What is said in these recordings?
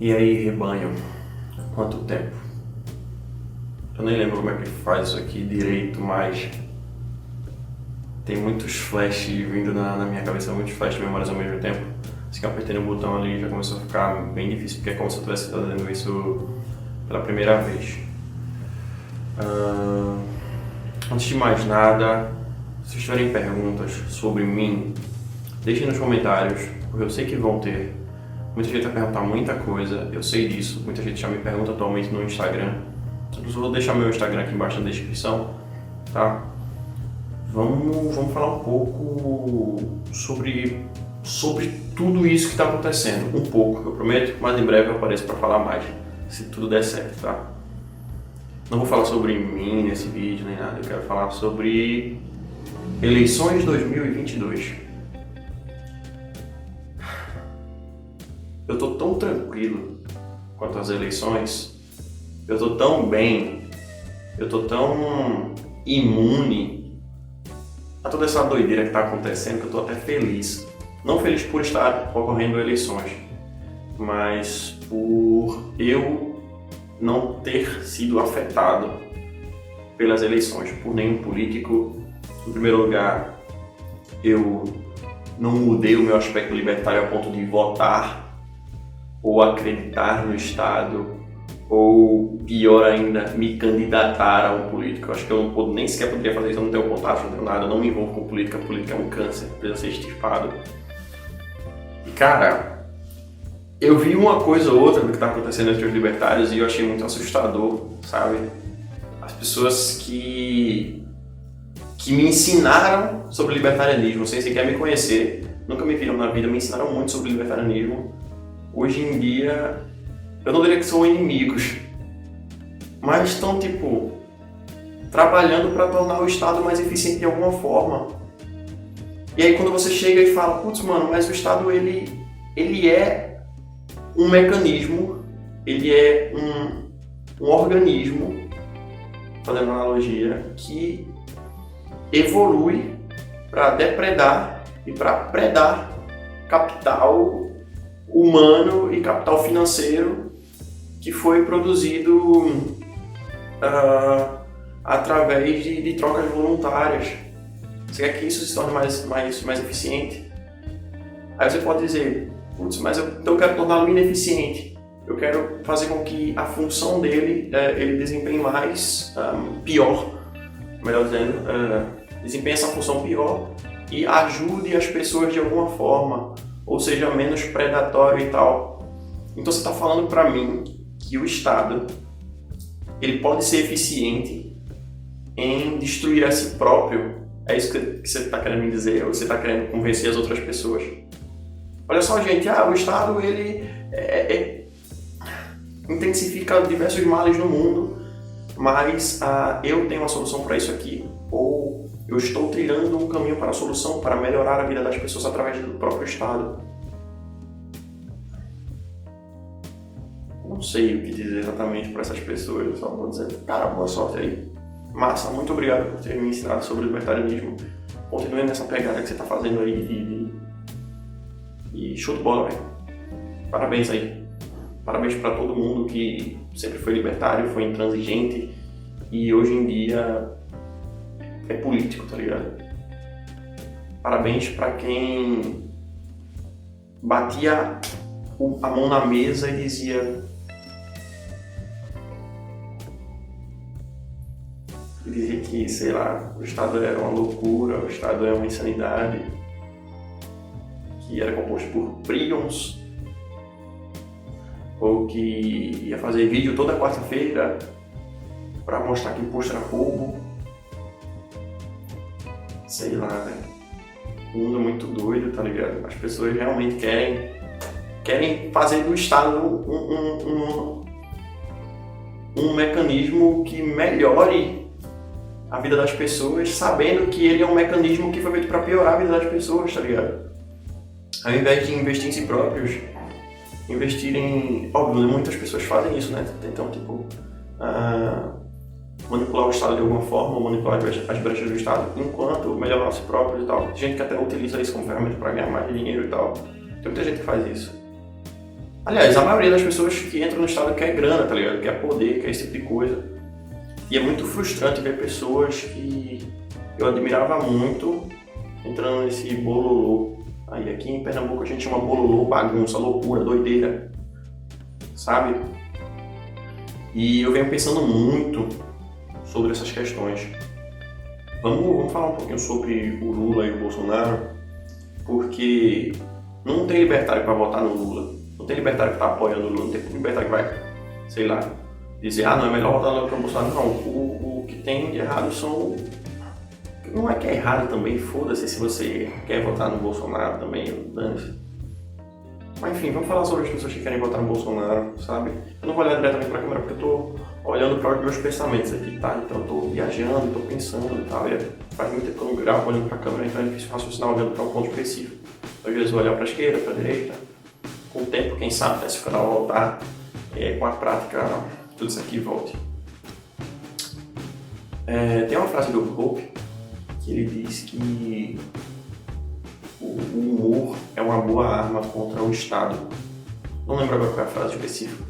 E aí, rebanho, quanto tempo? Eu nem lembro como é que faz isso aqui direito, mas tem muitos flashes vindo na minha cabeça, muitos flashes de memórias ao mesmo tempo. Assim que eu apertei no botão ali já começou a ficar bem difícil, porque é como se eu estivesse fazendo isso pela primeira vez. Antes de mais nada, se tiverem perguntas sobre mim, deixem nos comentários, porque eu sei que vão ter. Muita gente vai perguntar muita coisa, eu sei disso. Muita gente já me pergunta atualmente no Instagram. Inclusive, vou deixar meu Instagram aqui embaixo na descrição, tá? Vamos falar um pouco sobre tudo isso que está acontecendo. Um pouco, eu prometo, mas em breve eu apareço para falar mais, se tudo der certo, tá? Não vou falar sobre mim nesse vídeo nem nada, eu quero falar sobre eleições 2022. Eu tô tão tranquilo quanto às eleições, eu tô tão bem, eu tô tão imune a toda essa doideira que tá acontecendo que eu tô até feliz. Não feliz por estar ocorrendo eleições, mas por eu não ter sido afetado pelas eleições, por nenhum político. Em primeiro lugar, eu não mudei o meu aspecto libertário a ponto de votar ou acreditar no Estado, ou pior ainda, me candidatar a um político. Eu acho que eu nem sequer poderia fazer isso, eu não tenho contato, não tenho nada, eu não me envolvo com política, a política é um câncer, precisa ser extirpado. E cara, eu vi uma coisa ou outra do que está acontecendo entre os libertários e eu achei muito assustador, sabe? As pessoas que me ensinaram sobre libertarianismo, sem sequer me conhecer, nunca me viram na vida, me ensinaram muito sobre libertarianismo. Hoje em dia, eu não diria que são inimigos, mas estão, trabalhando para tornar o Estado mais eficiente de alguma forma. E aí quando você chega e fala, putz, mano, mas o Estado, ele é um mecanismo, ele é um organismo, fazendo analogia, que evolui para depredar e para predar capital humano e capital financeiro que foi produzido através de trocas voluntárias. Você quer que isso se torne mais eficiente? Aí você pode dizer, putz, mas então eu quero torná-lo ineficiente. Eu quero fazer com que a função dele, ele desempenhe pior, melhor dizendo, desempenhe essa função pior e ajude as pessoas de alguma forma, ou seja, menos predatório e tal. Então você está falando para mim que o Estado ele pode ser eficiente em destruir a si próprio? É isso que você está querendo me dizer, ou você está querendo convencer as outras pessoas? Olha só, gente, o Estado ele intensifica diversos males no mundo, mas eu tenho uma solução para isso aqui, ou eu estou trilhando um caminho para a solução, para melhorar a vida das pessoas através do próprio Estado. Não sei o que dizer exatamente para essas pessoas, eu só vou dizer, cara, boa sorte aí. Massa, muito obrigado por ter me ensinado sobre o libertarianismo. Continue nessa pegada que você está fazendo aí e show de bola, velho. Parabéns aí. Parabéns para todo mundo que sempre foi libertário, foi intransigente e hoje em dia é político, tá ligado? Parabéns para quem batia a mão na mesa e dizia que, sei lá, o Estado era uma loucura, o Estado é uma insanidade, que era composto por prions, ou que ia fazer vídeo toda quarta-feira para mostrar que imposto era roubo. Sei lá, velho. O mundo é muito doido, tá ligado? As pessoas realmente querem fazer do Estado um mecanismo que melhore a vida das pessoas, sabendo que ele é um mecanismo que foi feito para piorar a vida das pessoas, tá ligado? Ao invés de investir em si próprios, investir em... Óbvio, muitas pessoas fazem isso, né? Tentam, manipular o Estado de alguma forma, manipular as brechas do Estado, enquanto melhorar a si próprios e tal. Tem gente que até utiliza isso como ferramenta para ganhar mais dinheiro e tal. Tem muita gente que faz isso. Aliás, a maioria das pessoas que entram no Estado quer grana, tá ligado? Quer poder, quer esse tipo de coisa. E é muito frustrante ver pessoas que eu admirava muito entrando nesse bololô. Aí aqui em Pernambuco a gente chama bololô, bagunça, loucura, doideira, sabe? E eu venho pensando muito sobre essas questões. Vamos falar um pouquinho sobre o Lula e o Bolsonaro, porque não tem libertário para votar no Lula, não tem libertário que está apoiando o Lula, não tem libertário que vai, sei lá, dizer, não, é melhor votar no Bolsonaro. Não, o que tem de errado são... Não é que é errado também, foda-se se você quer votar no Bolsonaro também, dane-se. Mas enfim, vamos falar sobre as pessoas que querem votar no Bolsonaro, sabe? Eu não vou olhar diretamente para a câmera porque eu tô olhando para os meus pensamentos aqui, tá? Então eu tô viajando, tô pensando e tal. E faz muito tempo que eu não gravo olhando para a câmera, então é difícil raciocinar olhando para um ponto específico. Às vezes eu vou olhar para a esquerda, para a direita. Com o tempo, quem sabe, se o canal voltar, com a prática, tudo isso aqui volte. Tem uma frase do Hope que ele diz que o humor é uma boa arma contra o Estado. Não lembro agora qual é a frase específica.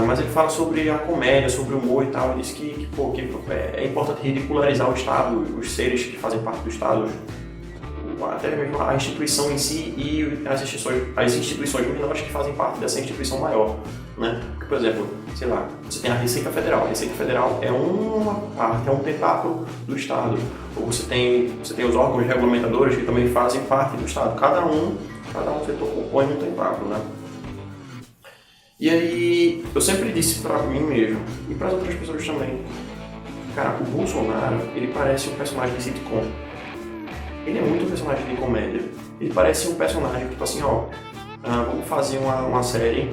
Mas ele fala sobre a comédia, sobre o humor e tal. Ele diz que é importante ridicularizar o Estado, os seres que fazem parte do Estado, até mesmo a instituição em si e as instituições menores que fazem parte dessa instituição maior, né? Porque, por exemplo, sei lá, você tem a Receita Federal. A Receita Federal é uma parte, é um tentáculo do Estado. Ou você tem os órgãos regulamentadores que também fazem parte do Estado. Cada um setor compõe um tentáculo, né? E aí, eu sempre disse pra mim mesmo, e para as outras pessoas também, cara, o Bolsonaro, ele parece um personagem de sitcom. Ele é muito um personagem de comédia. Ele parece um personagem, tipo assim, vamos fazer uma série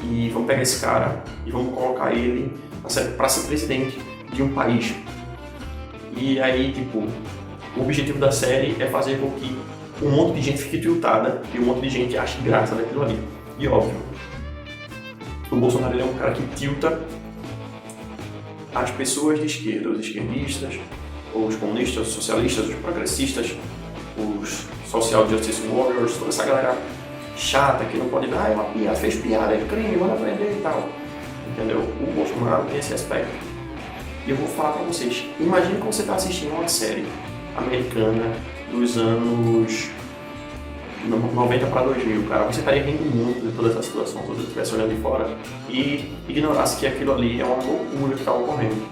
e vamos pegar esse cara e vamos colocar ele para ser presidente de um país. E aí, tipo, o objetivo da série é fazer com que um monte de gente fique tiltada e um monte de gente ache graça daquilo ali. E óbvio, o Bolsonaro ele é um cara que tilta as pessoas de esquerda, os esquerdistas, os comunistas, os socialistas, os progressistas, os social justice warriors, toda essa galera chata que não pode dar, é uma piada, fez piada, é crime, manda prender e tal. Entendeu? O Bolsonaro tem esse aspecto. E eu vou falar pra vocês, imagine que você está assistindo uma série americana dos anos 90 para 2000, cara. Você estaria rindo muito de toda essa situação, se você estivesse olhando de fora e ignorasse que aquilo ali é uma loucura que está ocorrendo,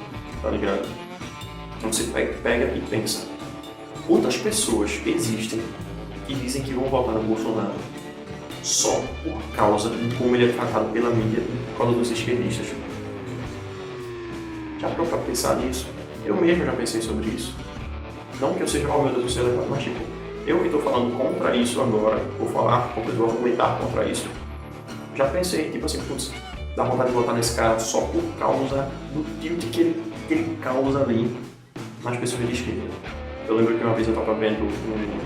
tá ligado? Então você pega e pensa, quantas pessoas existem que dizem que vão votar no Bolsonaro só por causa de como ele é tratado pela mídia, por causa dos esquerdistas? Já parou pra pensar nisso? Eu mesmo já pensei sobre isso. Não que eu seja, meu Deus do céu, mas tipo, eu que estou falando contra isso agora, vou falar, vou argumentar contra isso. Já pensei, tipo assim, putz, dá vontade de votar nesse cara só por causa do tilt que ele causa ali nas pessoas de esquerda. Eu lembro que uma vez eu estava vendo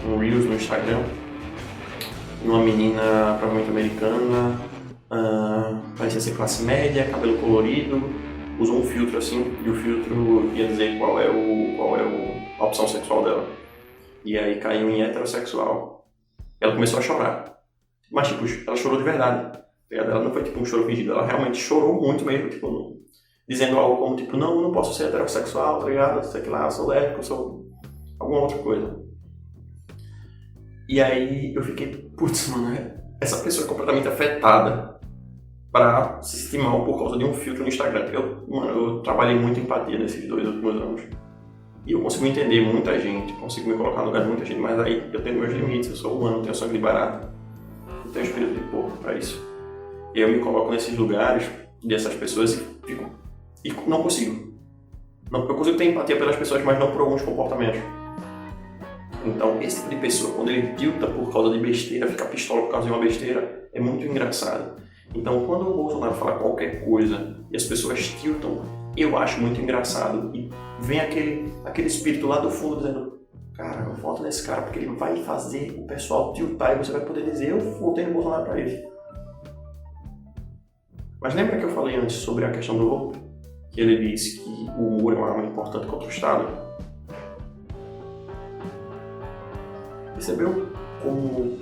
um Reels no Instagram, uma menina provavelmente americana, parecia ser classe média, cabelo colorido, usou um filtro assim, e o filtro ia dizer qual é a opção sexual dela. E aí caiu em heterossexual. Ela começou a chorar. Mas tipo, ela chorou de verdade. Ela não foi tipo um choro fingido, ela realmente chorou muito mesmo, tipo, dizendo algo como tipo, não, eu não posso ser heterossexual, tá ligado? Sei lá, eu sou lésbico, eu sou alguma outra coisa. E aí eu fiquei, putz, mano, essa pessoa é completamente afetada pra se sentir mal por causa de um filtro no Instagram. Eu trabalhei muito empatia nesses 2 últimos anos. E eu consigo entender muita gente, consigo me colocar no lugar de muita gente, mas aí eu tenho meus limites, eu sou humano, tenho sangue de barata, eu tenho espírito de porco pra isso. E eu me coloco nesses lugares dessas pessoas e não consigo. Eu consigo ter empatia pelas pessoas, mas não por alguns comportamentos. Então, esse tipo de pessoa, quando ele tilta por causa de besteira, fica pistola por causa de uma besteira, é muito engraçado. Então, quando o Bolsonaro fala qualquer coisa e as pessoas tiltam, eu acho muito engraçado. E vem aquele espírito lá do fundo dizendo, cara, eu voto nesse cara porque ele vai fazer o pessoal tiltar e você vai poder dizer, eu votei no Bolsonaro pra ele. Mas lembra que eu falei antes sobre a questão do Lula? Que ele disse que o humor é uma arma importante contra o Estado? Percebeu como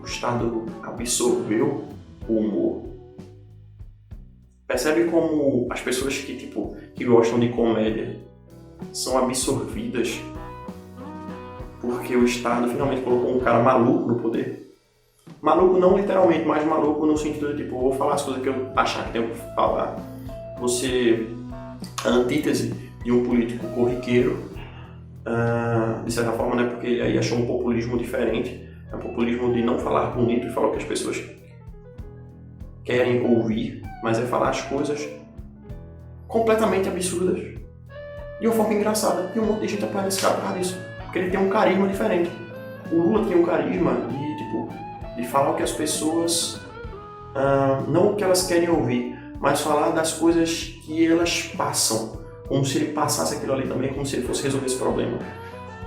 o Estado absorveu o humor. Percebe como as pessoas que gostam de comédia são absorvidas porque o Estado finalmente colocou um cara maluco no poder? Maluco não literalmente, mas maluco no sentido de vou falar as coisas que eu achar que tenho que falar. Você, a antítese de um político corriqueiro, de certa forma, né, porque aí achou um populismo diferente. É um populismo de não falar bonito e falar o que as pessoas querem ouvir, mas é falar as coisas completamente absurdas de uma forma engraçada. E um monte de gente apoia esse cara por causa disso, porque ele tem um carisma diferente. O Lula tinha um carisma de falar o que as pessoas, não o que elas querem ouvir, mas falar das coisas que elas passam, como se ele passasse aquilo ali também, como se ele fosse resolver esse problema.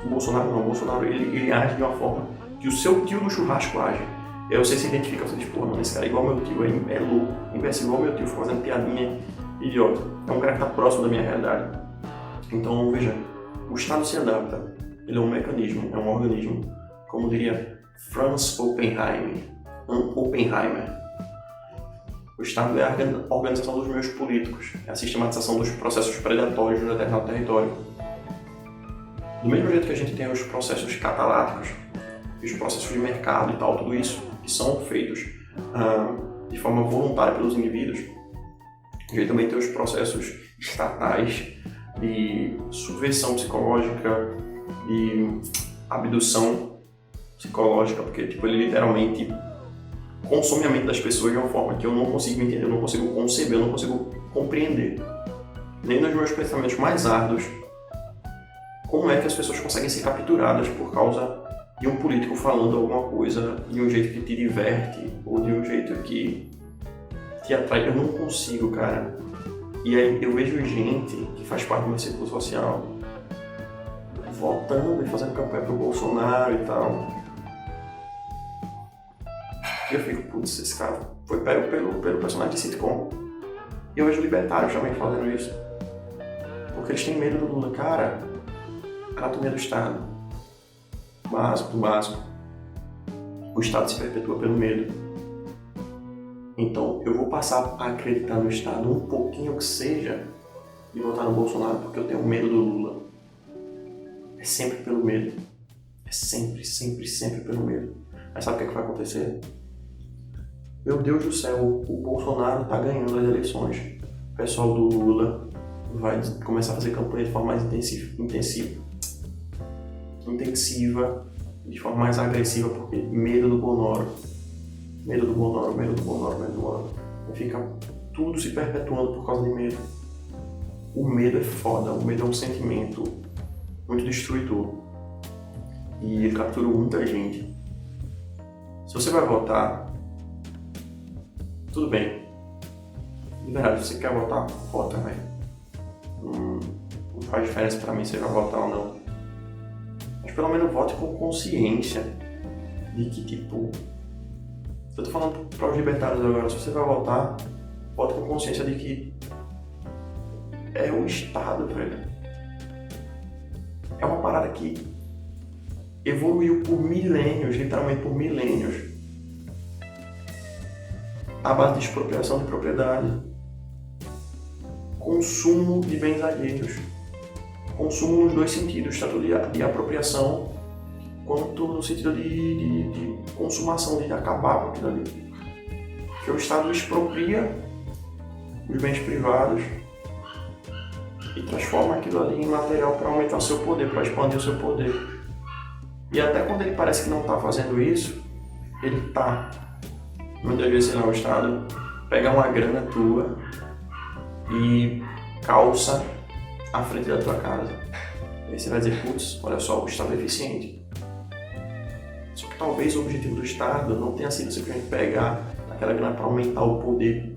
O Bolsonaro não, o Bolsonaro ele age de uma forma que o seu tio do churrasco age. E aí você se identifica, você diz, pô, mano, esse cara é igual meu tio, é louco, imbecil igual meu tio, fica fazendo piadinha idiota. É um cara que está próximo da minha realidade. Então, veja, o Estado se adapta, ele é um mecanismo, é um organismo, como diria Franz Oppenheimer. O Estado é a organização dos meios políticos, é a sistematização dos processos predatórios de um determinado território. Do mesmo jeito que a gente tem os processos cataláticos, os processos de mercado e tal, tudo isso, que são feitos de forma voluntária pelos indivíduos, a gente também tem os processos estatais de subversão psicológica, de abdução psicológica, porque ele literalmente consome a mente das pessoas de uma forma que eu não consigo entender, eu não consigo conceber, eu não consigo compreender. Nem nos meus pensamentos mais árduos, como é que as pessoas conseguem ser capturadas por causa de um político falando alguma coisa de um jeito que te diverte ou de um jeito que te atrai. Eu não consigo, cara. E aí eu vejo gente que faz parte do meu círculo social votando e fazendo campanha pro Bolsonaro e tal. E eu fico, putz, esse cara foi pego pelo personagem de sitcom. E eu vejo libertários também fazendo isso. Porque eles têm medo do Lula. Cara, anatomia do Estado. Básico do básico. O Estado se perpetua pelo medo. Então eu vou passar a acreditar no Estado um pouquinho que seja e votar no Bolsonaro porque eu tenho medo do Lula. É sempre pelo medo. É sempre pelo medo. Mas sabe o que vai acontecer? Meu Deus do céu, o Bolsonaro tá ganhando as eleições. O pessoal do Lula vai começar a fazer campanha de forma mais intensiva, de forma mais agressiva, porque medo do Bonoro. E fica tudo se perpetuando por causa de medo. O medo é foda, o medo é um sentimento muito destruidor. E ele capturou muita gente. Se você vai votar, tudo bem. De verdade, se você quer votar, vota, velho. Não faz diferença pra mim se você vai votar ou não. Mas pelo menos vote com consciência de que, eu tô falando para os libertários agora, se você vai votar, vote com consciência de que é o Estado, velho. É uma parada que evoluiu por milênios, literalmente por milênios. A base de expropriação de propriedade, consumo de bens alheios, consumo nos dois sentidos, tanto de apropriação quanto no sentido de consumação, de acabar com aquilo ali. Que o Estado expropria os bens privados e transforma aquilo ali em material para aumentar o seu poder, para expandir o seu poder. E até quando ele parece que não está fazendo isso, ele está. Muitas vezes, o Estado pega uma grana tua e calça à frente da tua casa. E aí você vai dizer, putz, olha só, o Estado é eficiente. Só que talvez o objetivo do Estado não tenha sido simplesmente pegar aquela grana para aumentar o poder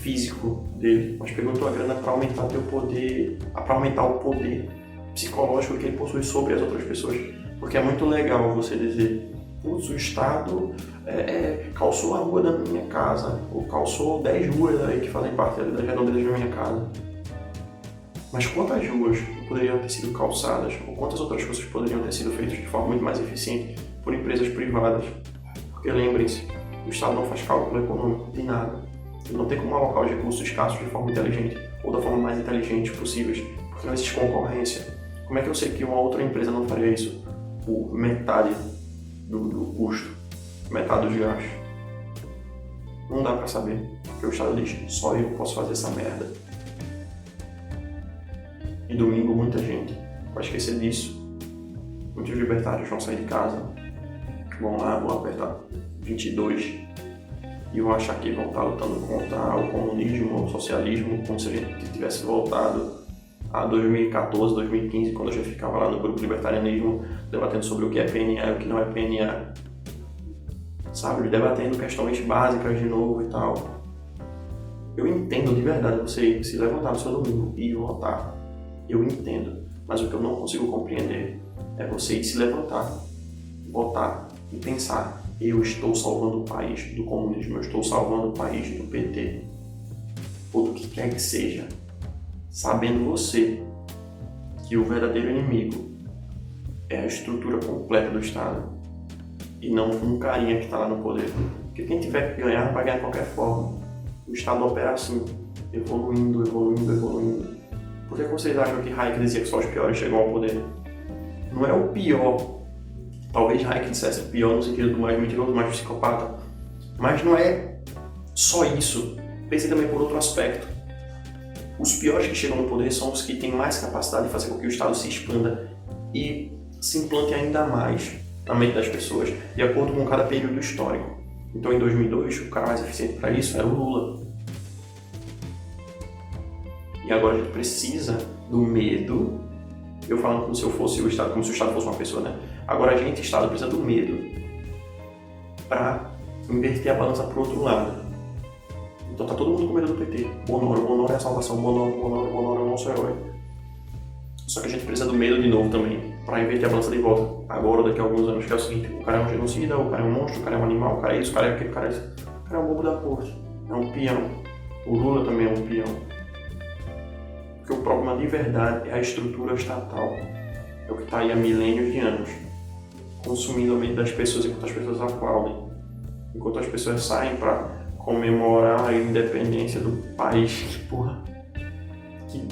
físico dele, mas pegou tua grana para aumentar teu poder, para aumentar o poder psicológico que ele possui sobre as outras pessoas. Porque é muito legal você dizer, putz, o Estado calçou a rua da minha casa, ou calçou 10 ruas aí que fazem parte das redondezas da minha casa. Mas quantas ruas poderiam ter sido calçadas, ou quantas outras coisas poderiam ter sido feitas de forma muito mais eficiente por empresas privadas Porque lembrem-se, o Estado não faz cálculo econômico de nada. Ele não tem como alocar os recursos escassos de forma inteligente, ou da forma mais inteligente possível, porque não existe concorrência. Como é que eu sei que uma outra empresa não faria isso por metade do custo, metade dos gastos? Não dá pra saber, porque o Estado diz, só eu posso fazer essa merda. E domingo muita gente vai esquecer disso. Muitos libertários vão sair de casa, vão lá, vão apertar 22 e vão achar que vão estar lutando contra o comunismo, o socialismo, como se a gente tivesse voltado a 2014, 2015, quando a gente ficava lá no grupo Libertarianismo, debatendo sobre o que é PNA e o que não é PNA. Sabe, debatendo questões básicas de novo e tal. Eu entendo de verdade você se levantar no seu domingo e votar. Eu entendo, mas o que eu não consigo compreender é você se levantar, votar e pensar: eu estou salvando o país do comunismo, eu estou salvando o país do PT, ou do que quer que seja, sabendo você que o verdadeiro inimigo é a estrutura completa do Estado e não um carinha que está lá no poder. Porque quem tiver que ganhar vai ganhar de qualquer forma. O Estado opera assim, evoluindo. Por que vocês acham que Hayek dizia que só os piores chegam ao poder? Não é o pior. Talvez Hayek dissesse pior no sentido do mais mentiroso, mais psicopata. Mas não é só isso. Pense também por outro aspecto. Os piores que chegam no poder são os que têm mais capacidade de fazer com que o Estado se expanda e se implante ainda mais na mente das pessoas, de acordo com cada período histórico. Então, em 2002, o cara mais eficiente para isso era o Lula. E agora a gente precisa do medo. Eu falando como se eu fosse o Estado, como se o Estado fosse uma pessoa, né? Agora a gente, Estado, precisa do medo para inverter a balança para o outro lado. Então tá todo mundo com medo do PT. Bonoro é a salvação, Bonoro é o nosso herói. Só que a gente precisa do medo de novo também, para inverter a balança de volta. Agora, daqui a alguns anos, que é o seguinte: o cara é um genocida, o cara é um monstro, o cara é um animal, o cara é isso, o cara é aquele, o cara é isso. O cara é um bobo da corte, é um peão. O Lula também é um peão. Porque o problema de verdade é a estrutura estatal. É o que está aí há milênios de anos, consumindo a mente das pessoas enquanto as pessoas aplaudem. Enquanto as pessoas saem para comemorar a independência do país que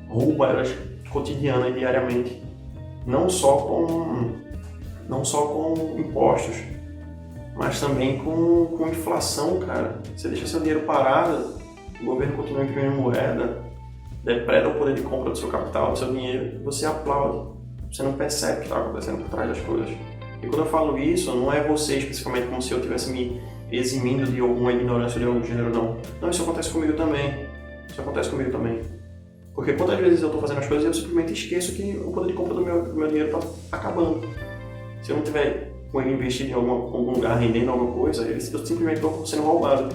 rouba elas cotidiana e diariamente. Não só com impostos, mas também com inflação, cara. Você deixa seu dinheiro parado, o governo continua imprimindo moeda, depreda o poder de compra do seu capital, do seu dinheiro, e você aplaude. Você não percebe o que está acontecendo por trás das coisas. E quando eu falo isso, não é você especificamente como se eu estivesse me eximindo de alguma ignorância de algum gênero, não. Não, isso acontece comigo também. Porque quantas vezes eu estou fazendo as coisas e eu simplesmente esqueço que o poder de compra do meu dinheiro está acabando. Se eu não tiver com ele investido em algum lugar, rendendo alguma coisa, eu simplesmente estou sendo roubado.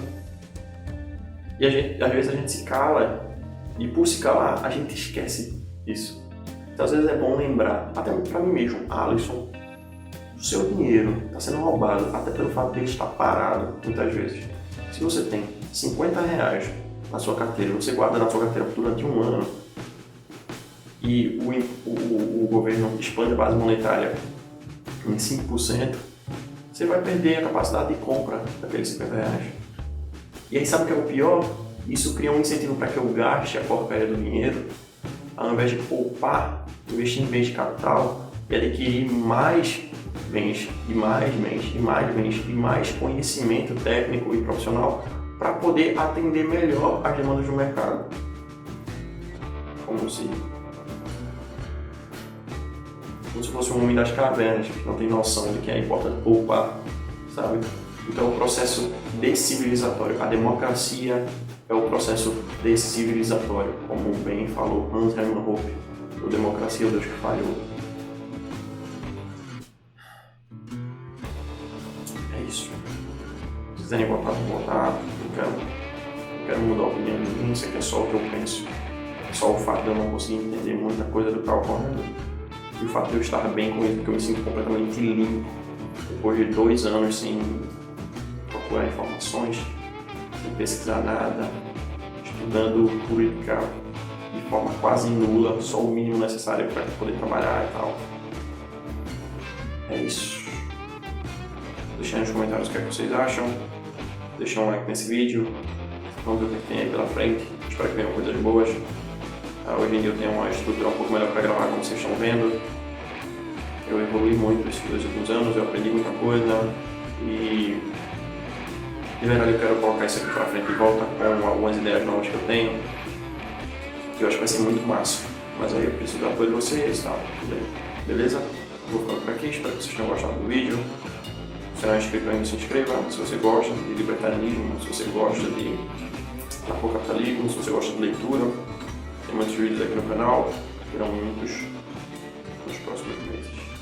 E às vezes a gente se cala, e por se calar, a gente esquece isso. Então às vezes é bom lembrar, até para mim mesmo: Alisson, o seu dinheiro está sendo roubado até pelo fato de ele estar parado, muitas vezes. Se você tem R$50 na sua carteira, você guarda na sua carteira durante um ano, e o governo expande a base monetária em 5%, você vai perder a capacidade de compra daqueles R$50. E aí sabe o que é o pior? Isso cria um incentivo para que eu gaste a porcaria do dinheiro, ao invés de poupar, investir em bens de capital e adquirir mais bens, e mais conhecimento técnico e profissional para poder atender melhor as demandas do mercado. Como se fosse um homem das cavernas, que não tem noção de que é importante poupar, sabe? Então, o processo descivilizatório, a democracia é o processo descivilizatório, como bem falou Hans Hermann Hoppe, o Democracia, o Deus que Falhou. É isso. Se quiserem votar, vão votar. Não quero mudar a opinião de ninguém, isso aqui é só o que eu penso. Só o fato de eu não conseguir entender muita coisa do que está ocorrendo, e o fato de eu estar bem com isso, porque eu me sinto completamente limpo, depois de 2 anos sem procurar informações, sem pesquisar nada, estudando política de forma quase nula, só o mínimo necessário para poder trabalhar e tal. É isso. Deixem nos comentários o que é que vocês acham. Deixem um like nesse vídeo. Vamos ver o que tem aí pela frente. Espero que venham coisas boas. Hoje em dia eu tenho uma estrutura um pouco melhor para gravar, como vocês estão vendo. Eu evolui muito esses 2 últimos anos, eu aprendi muita coisa e de verdade eu quero colocar isso aqui para frente de volta com algumas ideias novas que eu tenho, que eu acho que vai ser muito massa. Mas aí eu preciso do apoio de vocês e tal, beleza? Vou ficando por aqui, espero que vocês tenham gostado do vídeo. Se não é inscrito ainda, se inscreva. Se você gosta de libertarianismo, se você gosta de anarcocapitalismo, se você gosta de leitura, tem muitos vídeos aqui no canal, terão muitos nos próximos meses.